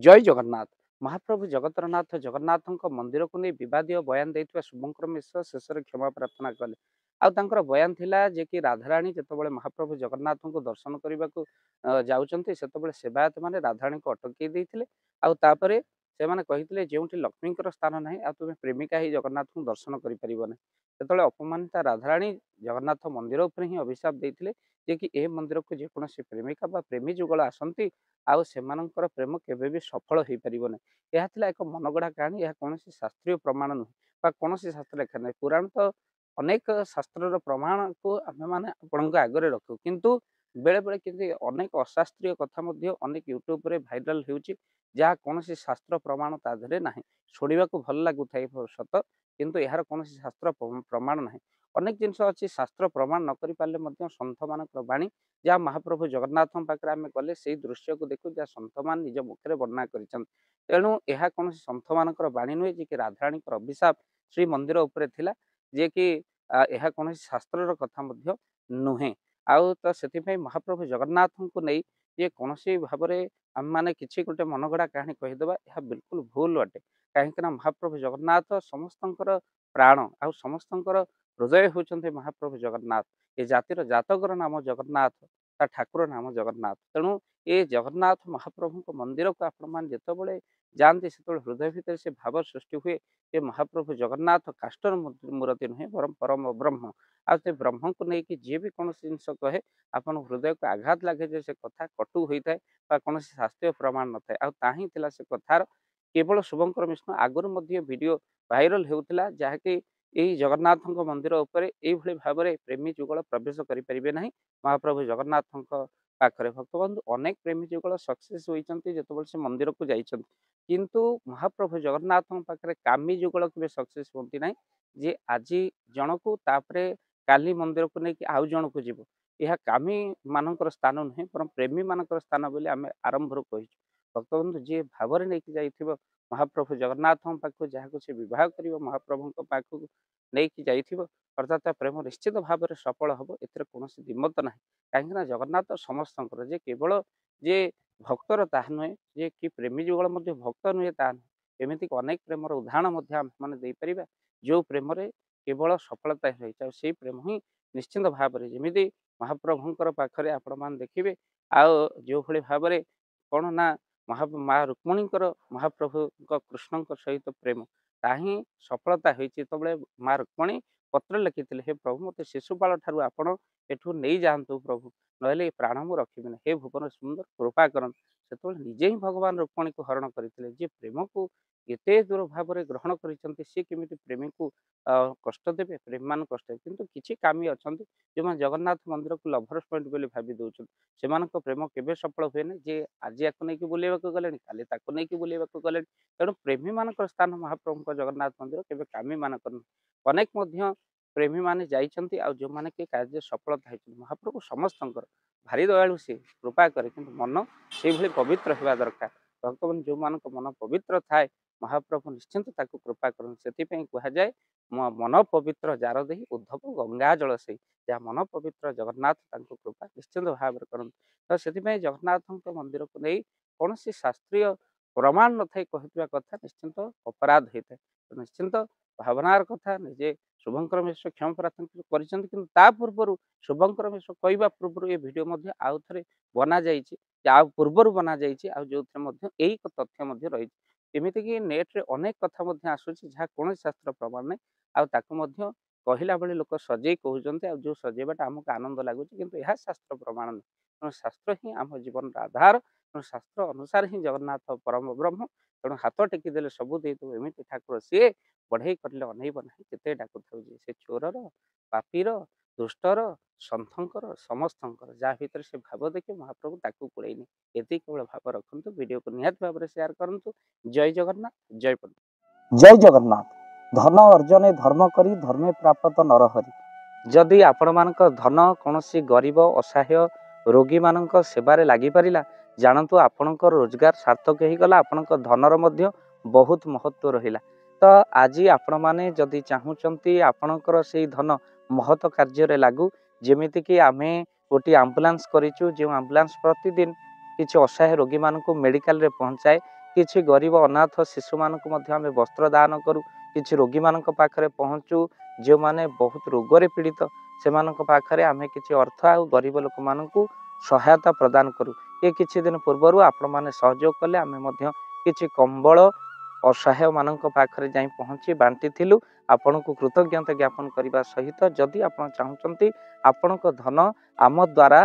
जय जगन्नाथ। महाप्रभु जगतरनाथ जगन्नाथ मंदिर को नहीं विवादीय बयान देता शुभंकर मिश्र शेष क्षमा प्रार्थना कले। आर बयान थिला जे कि राधाराणी जितेबाला महाप्रभु जगन्नाथ को दर्शन करने को जाऊँच से सेवायत मैंने राधाराणी को अटकई देते आउे से कहते जो लक्ष्मी स्थान ना तुम्हें प्रेमिका ही जगन्नाथ को दर्शन कर जो अपमानिता राधाराणी जगन्नाथ मंदिर उपर ही अभिशाप देते जे कि ए मंदिर को जेकोसी प्रेमिका प्रेमी जुगल आसती आउ सेमानंकर प्रेम केबे भी सफल हो पारिबो नै। यह थिला एक मनगढ़ा कहानी। यह कौन शास्त्रीय प्रमाण नुह कौन शास्त्र लेखा ना पुराण तो अनेक शास्त्र प्रमाण को आम मैंने आपण आगे रखू किंतु बेले बेले कि अनेक अशास्त्रीय कथा अनेक यूट्यूब रे भाइराल होउची जहाँ कौन शास्त्र प्रमाण ता धरे ना शुणा भल लगुए सत किंतु यार कौन शास्त्र प्रमाण ना अनेक जिनस अच्छी शास्त्र प्रमाण न कर पारे सन्थ मान बाणी जहाँ महाप्रभु जगन्नाथ पाखे आम गले से दृश्य को देखू जहाँ सन्थ मान निज मुखे वर्णना कर तेणु यह कौन सन्थ मान बाणी नुहे जी कि राधाराणी अभिशाप श्री मंदिर उपरे थिला जे कि यह कौन शास्त्र कथा नुहे आउ तो से महाप्रभु जगन्नाथ को नहीं ये कौन भाव में आम मैंने किसी गोटे मनगढ़ा कहानी कहीदेवा यह बिल्कुल भूल अटे कहीं महाप्रभु जगन्नाथ समस्त प्राण आ समस्त हृदय होती महाप्रभु जगन्नाथ ये जातिर जातकर नाम जगन्नाथ ता ठाकुर नाम जगन्नाथ तेणु ये जगन्नाथ महाप्रभु मंदिर को आपण जिते जाती से हृदय भितर से भाव सृष्टि हुए ये महाप्रभु जगन्नाथ काष्टर मूर्ति नुहे बरम परम ब्रह्म आते ब्रह्म को लेकिन जी भी कौन जिनस कहे आपन हृदय को आघात लगे जे से कथा कटु होता है कौन शास्त्रीय प्रमाण न था से कथार केवल शुभंकर मिश्र आगुरी वीडियो भाइराल होता जहाँकि यही जगन्नाथ मंदिर उपर ये भाव में प्रेमी जुगल प्रवेश करें ना महाप्रभु जगन्नाथ पाखरे भक्तबंधु अनेक प्रेमी जुगल सक्सेस होती जो से मंदिर को जाइंट किंतु महाप्रभु जगन्नाथ पाखे कामी जुगल के सक्सेस होती ना जे आज जन को तापरे काली मंदिर को लेकिन आउ जन को जीव यह कामी मानकर स्थान नुहे पर प्रेमी मानकर स्थान बोली आम आरंभ कही भक्तबंधु जी भाव में नहीं जाइए महाप्रभु जगन्नाथ पाख जहाँ से बह कर महाप्रभु पाखक नहीं जाइए अर्थात प्रेम निश्चित भाव में सफल हम एथर कौन दिमत ना कहीं जगन्नाथ समस्त जे केवल जे भक्तर ताहा नुहे जे कि प्रेमी जुगल भक्त नुहे ता एमती अनेक प्रेमर उदाहरण मैंने पार जो प्रेम केवल सफलता रही से प्रेम ही निश्चिंत भाव में जमी महाप्रभुंर पाखे आपण मैंने देखिए आउ जो भाव में कौन ना माँ रुक्मणी महाप्रभु कृष्ण सहित प्रेम ताही सफलता होती तबले माँ रुक्मणी पत्र लिखी हे प्रभु मत शिशुपाल ठार आपण एठू नहीं जातु प्रभु ना प्राण मु रखी हे भुवन सुंदर कृपा करन से निजे ही भगवान रुक्मणी को हरण करते जे प्रेम को एते दूर भाव में ग्रहण करमी प्रेमी को कष्ट देवे प्रेम मान कष्ट किंतु किसी कामी अच्छा जो मैं जगन्नाथ मंदिर को लभर्स पॉइंट बोली भावी दौरान से प्रेम केवे सफल हुए ना जे आज या नहीं बुलेवाक गले काली नहीं बुलेवाक गले तेणु प्रेमी मान स्थान महाप्रभु जगन्नाथ मंदिर केवे कामी मानक अनेक प्रेमी माने जाइछन्ति आ जो माने के कार्य सफलता महाप्रभु समस्त भारी दयालु से कृपा करे किंतु मन से भली पवित्र होगा दरकार भक्तमान जो मान मन पवित्र थाए महाप्रभु निश्चिंत ताकू कृपा करते से कहुए मन पवित्र जार दे उद्धव गंगा जल से जहाँ मन पवित्र जगन्नाथ कृपा निश्चिंत भाव में करते तो से जगन्नाथ मंदिर को नहीं कौन शास्त्रीय प्रमाण न था कहता कथा निश्चिंत अपराध होता है तो निश्चिंत भावनार कथा निजे शुभंकर मिश्र क्षमा प्रार्थना कर पूर्व शुभंकर मिश्र कहवा पूर्व ये वीडियो आउ थे बना पूर्वर बना जो यही तथ्य रही एमती कि नेट्रे अनेक कथा आसूसी जहाँ कौन शास्त्र प्रमाण नहीं आउ कहला बेले लोक सजे कहते जो सजेबाटा आमको आनंद लगुच किंतु यह शास्त्र प्रमाण नहीं तेणु शास्त्र ही आम जीवन आधार तेणु शास्त्र अनुसार ही जगन्नाथ परम ब्रह्म तेणु हाथ टेकिदेले सबू दे एमती ठाकुर सी बढ़ई करले अनैब ना केते डाकू से चोरर पापीर दुष्टर सन्थंकर समस्तंकर जहाँ भीतर से भाव देखिए महाप्रभु ताकू कुड़ेनी ये केवल भाव रखु वीडियो को निहत भाव में शेयर करूँ। जय जगन्नाथ जय पंडित जय जगन्नाथ। धन अर्जने धर्म करी धर्मे प्राप्त नरहरि। जदि आपण मानक धन कौन गरीब असहाय रोगी मानक सेवारे लगी पारिला जानतु आपणक रोजगार सार्थक हो गला आपणक धनर मध्य बहुत महत्व रहिला। तो आज आपण माने जदि चाहूचंती आपणकर से धन महत कार्य लागू जेमिति कि आमे गोटे आम्बुलांस करिचु जो आम्बुलांस प्रतिदिन किसी असहाय रोगी मानक मेडिकल रे पहुंचाए କିଛି ଗରିବ ଅନାଥ ଶିଶୁମାନଙ୍କୁ ମଧ୍ୟ ଆମେ ବସ୍ତ୍ର ଦାନ କରୁ, କିଛି ରୋଗୀମାନଙ୍କ ପାଖରେ ପହଞ୍ଚୁ ଯେଉଁମାନେ ବହୁତ ରୋଗରେ ପୀଡ଼ିତ ସେମାନଙ୍କ ପାଖରେ ଆମେ କିଛି ଅର୍ଥ ଆଉ ଗରିବ ଲୋକମାନଙ୍କୁ ସହାୟତା ପ୍ରଦାନ କରୁ। ଏ କିଛି ଦିନ ପୂର୍ବରୁ ଆପଣମାନେ ସହଯୋଗ କଲେ ଆମେ ମଧ୍ୟ କିଛି କମ୍ବଳ ଅସହାୟମାନଙ୍କ ପାଖରେ ଯାଇ ପହଞ୍ଚି ବାଣ୍ଟିଥିଲୁ। ଆପଣଙ୍କୁ କୃତଜ୍ଞତା ଜ୍ଞାପନ କରିବା ସହିତ ଯଦି ଆପଣ ଚାହୁଁଛନ୍ତି ଆପଣଙ୍କ ଧନ ଆମ ଦ୍ୱାରା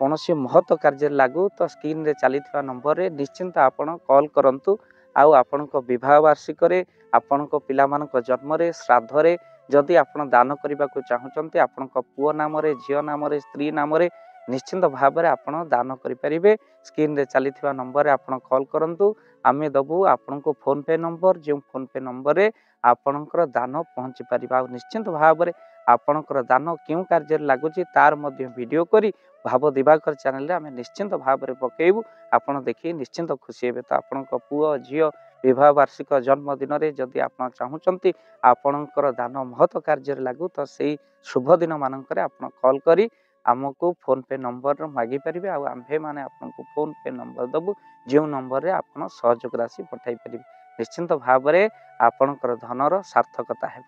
କୌଣସି ମହତ କାର୍ଯ୍ୟରେ ଲାଗୁ ତ ସ୍କ୍ରିନରେ ଚାଲିଥିବା ନମ୍ବରରେ ନିଶ୍ଚିନ୍ତ ଆପଣ କଲ୍ କରନ୍ତୁ। ଆଉ ଆପଣଙ୍କ ବିବାହ ବାର୍ଷିକରେ, ଆପଣଙ୍କ ପିଲାମାନଙ୍କ ଜନ୍ମରେ, ଶ୍ରାଦ୍ଧରେ ଯଦି ଆପଣ ଦାନ କରିବାକୁ ଚାହୁଁଛନ୍ତି ଆପଣଙ୍କ ପୁଅ ନାମରେ, ଝିଅ ନାମରେ, ସ୍ତ୍ରୀ ନାମରେ ନିଶ୍ଚିନ୍ତ ଭାବରେ ଆପଣ ଦାନ କରିପାରିବେ। ସ୍କ୍ରିନରେ ଚାଲିଥିବା ନମ୍ବରରେ ଆପଣ କଲ୍ କରନ୍ତୁ, ଆମେ ଦେବୁ ଆପଣଙ୍କୁ ଫୋନ୍ପେ ନମ୍ବର, ଯେଉଁ ଫୋନ୍ପେ ନମ୍ବରରେ ଆପଣଙ୍କର ଦାନ ପହଞ୍ଚି ପାରିବ। ଆଉ ନିଶ୍ଚିନ୍ତ ଭାବରେ ଆପଣଙ୍କର ଦାନ କେଉଁ କାର୍ଯ୍ୟରେ ଲାଗୁଛି ତାର ମଧ୍ୟ ଭିଡ଼ିଓ କରି ଭାବ ଦିବାକର ଚ୍ୟାନେଲରେ ଆମେ ନିଶ୍ଚିନ୍ତ ଭାବରେ ପକାଇବୁ। ଆପଣ ଦେଖି ନିଶ୍ଚିନ୍ତ ଖୁସି ହେବେ। ତ ଆପଣଙ୍କ ପୁଅ ଝିଅ ବିବାହ ବାର୍ଷିକ ଜନ୍ମଦିନରେ ଯଦି ଆପଣ ଚାହୁଁଛନ୍ତି ଆପଣଙ୍କର ଦାନ ମହତ କାର୍ଯ୍ୟରେ ଲାଗୁ ତ ସେଇ ଶୁଭ ଦିନ ମାନଙ୍କରେ ଆପଣ କଲ୍ କରି ଆମକୁ ଫୋନ୍ପେ ନମ୍ବର ମାଗିପାରିବେ। ଆଉ ଆମ୍ଭେମାନେ ଆପଣଙ୍କୁ ଫୋନ୍ପେ ନମ୍ବର ଦେବୁ ଯେଉଁ ନମ୍ବରରେ ଆପଣ ସହଯୋଗ ରାଶି ପଠାଇ ପାରିବେ। ନିଶ୍ଚିନ୍ତ ଭାବରେ ଆପଣଙ୍କର ଧନର ସାର୍ଥକତା ହେବ।